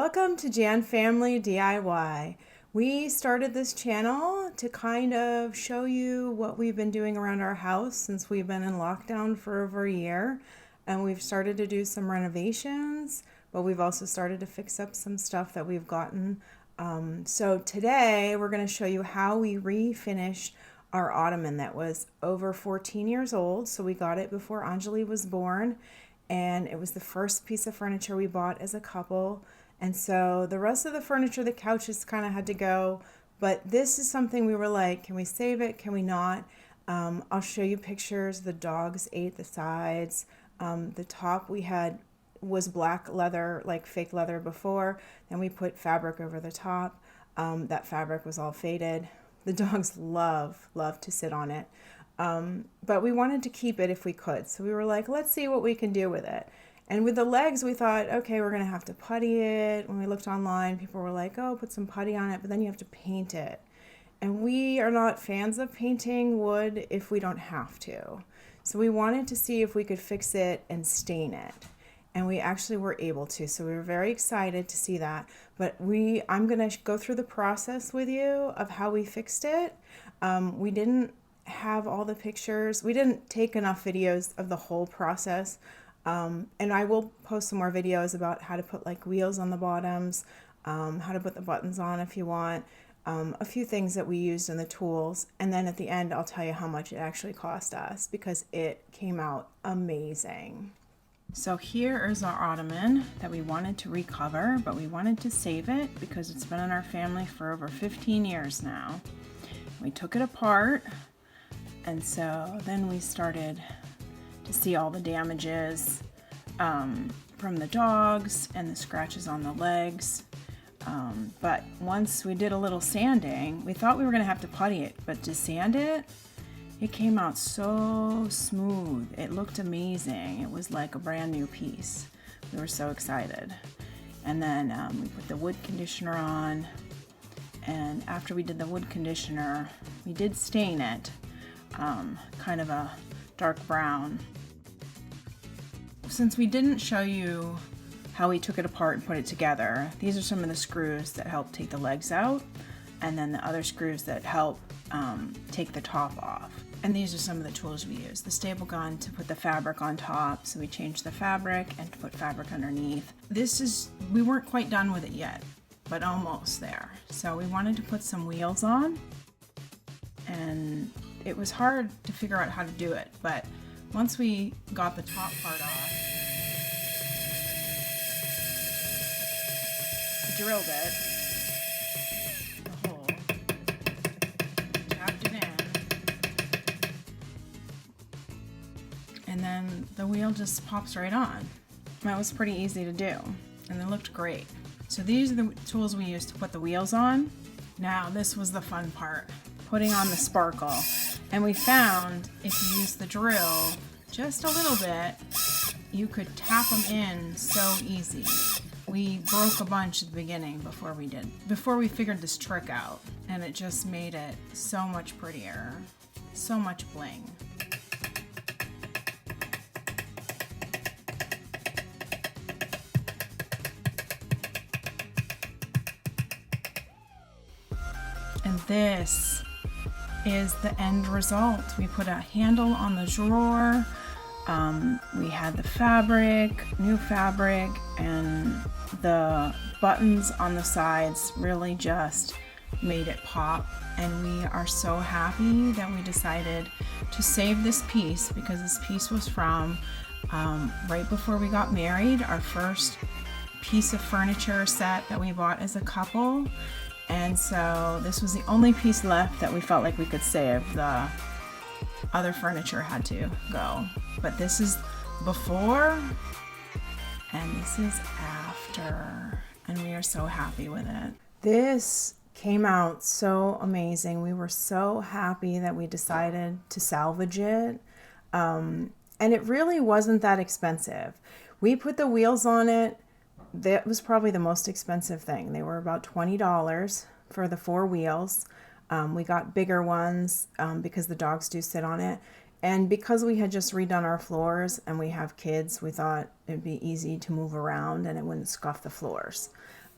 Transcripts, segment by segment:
Welcome to Jan Family DIY. We started this channel to kind of show you what we've been doing around our house since we've been in lockdown for over a year. And we've started to do some renovations, but we've also started to fix up some stuff that we've gotten. So today we're going to show you how we refinished our Ottoman that was over 14 years old. So we got it before Anjali was born, and it was the first piece of furniture we bought as a couple. And so the rest of the furniture, the couches kind of had to go, but this is something we were like, can we save it? Can we not? I'll show you pictures. The dogs ate the sides. The top we had was black leather, like fake leather before. Then we put fabric over the top. That fabric was all faded. The dogs love to sit on it. But we wanted to keep it if we could. So we were like, let's see what we can do with it. And with the legs, we thought, okay, we're going to have to putty it. When we looked online, people were like, oh, put some putty on it, but then you have to paint it. And we are not fans of painting wood if we don't have to. So we wanted to see if we could fix it and stain it. And we actually were able to. So we were very excited to see that. But I'm going to go through the process with you of how we fixed it. We didn't have all the pictures. We didn't take enough videos of the whole process. And I will post some more videos about how to put like wheels on the bottoms, how to put the buttons on if you want, a few things that we used in the tools. And then at the end, I'll tell you how much it actually cost us because it came out amazing. So here is our Ottoman that we wanted to recover, but we wanted to save it because it's been in our family for over 15 years now. We took it apart, and so then we started to see all the damages from the dogs and the scratches on the legs. But once we did a little sanding, we thought we were going to have to putty it, but to sand it, it came out so smooth. It looked amazing. It was like a brand new piece. We were so excited. And then we put the wood conditioner on, and after we did the wood conditioner, we did stain it, kind of a dark brown. Since we didn't show you how we took it apart and put it together, these are some of the screws that help take the legs out, and then the other screws that help take the top off. And these are some of the tools we use. The staple gun to put the fabric on top, so we changed the fabric, and to put fabric underneath. We weren't quite done with it yet, but almost there. So we wanted to put some wheels on, and it was hard to figure out how to do it, but once we got the top part off, drilled it, the hole, tapped it in, and then the wheel just pops right on. That was pretty easy to do, and it looked great. So these are the tools we used to put the wheels on. Now this was the fun part, putting on the sparkle. And we found if you use the drill just a little bit, you could tap them in so easy. We broke a bunch at the beginning before we figured this trick out, and it just made it so much prettier, so much bling. And this is the end result. We put a handle on the drawer. We had the fabric, new fabric, and the buttons on the sides really just made it pop. And we are so happy that we decided to save this piece because this piece was from right before we got married, our first piece of furniture set that we bought as a couple. And so this was the only piece left that we felt like we could save. The other furniture had to go. But this is before and this is after. And we are so happy with it. This came out so amazing. We were so happy that we decided to salvage it. And it really wasn't that expensive. We put the wheels on it. That was probably the most expensive thing. They were about $20 for the 4 wheels. We got bigger ones because the dogs do sit on it. And because we had just redone our floors and we have kids, we thought it'd be easy to move around and it wouldn't scuff the floors.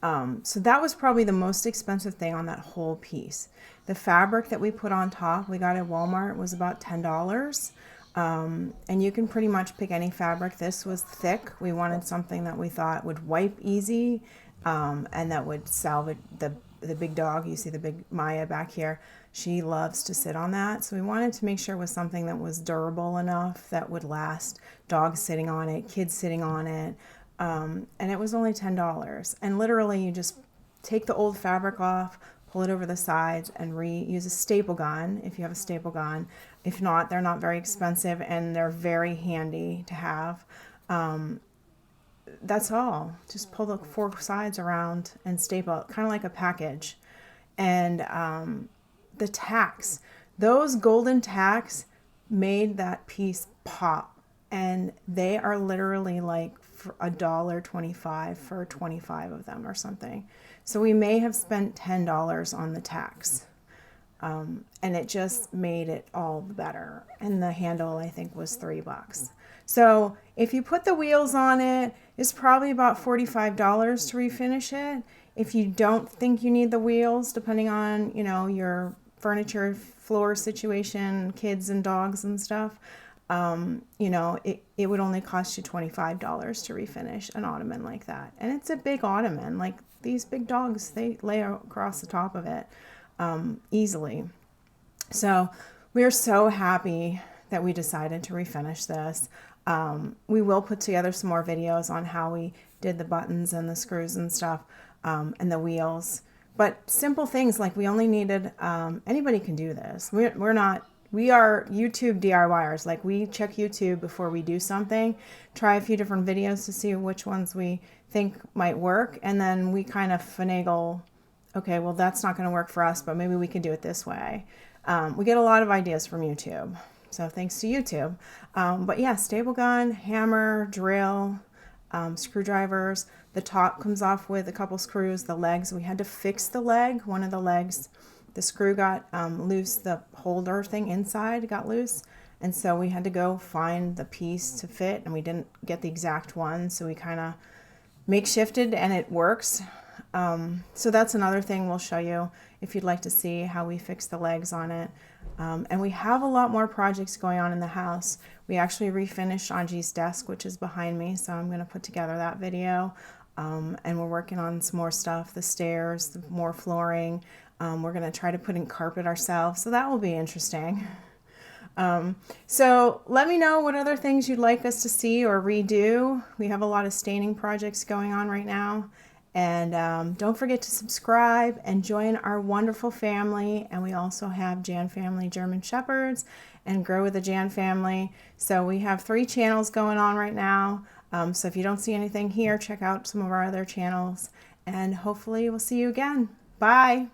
So that was probably the most expensive thing on that whole piece. The fabric that we put on top, we got at Walmart, was about $10. And you can pretty much pick any fabric. This was thick. We wanted something that we thought would wipe easy, and that would salvage the big dog. You see the big Maya back here. She loves to sit on that. So we wanted to make sure it was something that was durable enough, that would last. Dogs sitting on it, kids sitting on it. And it was only $10. And literally you just take the old fabric off, pull it over the sides, and use a staple gun if you have a staple gun. If not, they're not very expensive and they're very handy to have. That's all. Just pull the 4 sides around and staple it, kind of like a package. And the tacks, those golden tacks made that piece pop. And they are literally like $1.25 for 25 of them or something. So we may have spent $10 on the tacks. And it just made it all better. And the handle, I think, was $3. So if you put the wheels on it, it's probably about $45 to refinish it. If you don't think you need the wheels, depending on, your furniture, floor situation, kids and dogs and stuff, it would only cost you $25 to refinish an Ottoman like that. And it's a big Ottoman. Like these big dogs, they lay across the top of it easily. So we're so happy that we decided to refinish this. We will put together some more videos on how we did the buttons and the screws and stuff, and the wheels. But simple things like we only needed, anybody can do this. We are YouTube DIYers. Like we check YouTube before we do something, try a few different videos to see which ones we think might work. And then we kind of finagle, okay, well, that's not going to work for us, but maybe we can do it this way. We get a lot of ideas from YouTube. So thanks to YouTube. But yeah, staple gun, hammer, drill, screwdrivers. The top comes off with a couple screws. The legs, we had to fix the leg. One of the legs, the screw got loose. The holder thing inside got loose. And so we had to go find the piece to fit, and we didn't get the exact one. So we kind of makeshifted, and it works. So that's another thing we'll show you if you'd like to see how we fix the legs on it. And we have a lot more projects going on in the house. We actually refinished Anji's desk, which is behind me, so I'm going to put together that video. And we're working on some more stuff, the stairs, more flooring. We're going to try to put in carpet ourselves, so that will be interesting. So let me know what other things you'd like us to see or redo. We have a lot of staining projects going on right now. And don't forget to subscribe and join our wonderful family. And we also have Jan Family German Shepherds and Grow with the Jan Family. So we have 3 channels going on right now. So if you don't see anything here, check out some of our other channels. And hopefully we'll see you again. Bye.